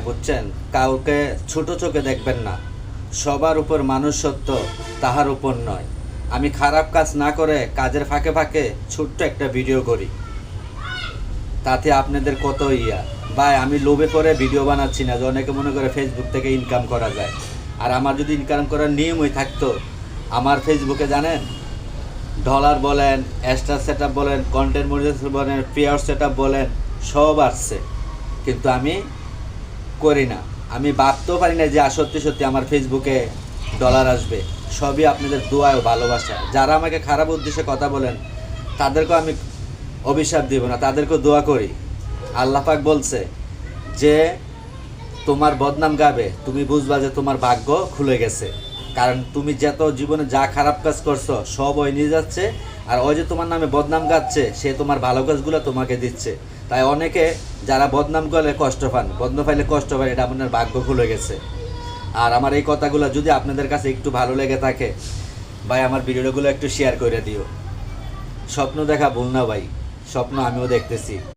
বুঝছেন? কাউকে ছোট চোখে দেখবেন না। সবার উপর মানুষ সত্য, তাহার উপর নয়। আমি খারাপ কাজ না করে কাজের ফাঁকে ফাঁকে ছোট্ট একটা ভিডিও করি, তাতে আপনাদের কত ভাই আমি লোভে করে ভিডিও বানাচ্ছি না যে অনেকে মনে করে ফেসবুক থেকে ইনকাম করা যায়। আর আমার যদি ইনকাম করার নিয়মই থাকতো, আমার ফেসবুকে জানেন ডলার বলেন, এক্সট্রা সেট আপ বলেন, কন্টেন্ট মনিটাইজেশন বলেন, পেয়ার সেট আপ বলেন, সব আসছে। কিন্তু আমি করি না। আমি ভাবতেও পারি না যে সত্যি সত্যি আমার ফেসবুকে ডলার আসবে। সবই আপনাদের দোয়া ও ভালোবাসা। যারা আমাকে খারাপ উদ্দেশ্যে কথা বলেন তাদেরকেও আমি অভিশাপ দিব না, তাদেরকেও দোয়া করি। আল্লাহ পাক বলছে যে তোমার বদনাম গাবে, তুমি বুঝবা যে তোমার ভাগ্য খুলে গেছে। কারণ তুমি যত জীবনে যা খারাপ কাজ করছো সব ওই নিয়ে যাচ্ছে, আর ওই যে তোমার নামে বদনাম গাচ্ছে সে তোমার ভালো কাজগুলো তোমাকে দিচ্ছে। তাই অনেকে যারা বদনাম করলে কষ্ট পান, বদনাম পাইলে কষ্ট পান, এটা আপনার ভাগ্য খুলে গেছে। আর আমার এই কথাগুলো যদি আপনাদের কাছে একটু ভালো লেগে থাকে ভাই, আমার ভিডিওগুলো একটু শেয়ার করে দিও। স্বপ্ন দেখা ভুল না ভাই, স্বপ্ন আমিও দেখতেছি।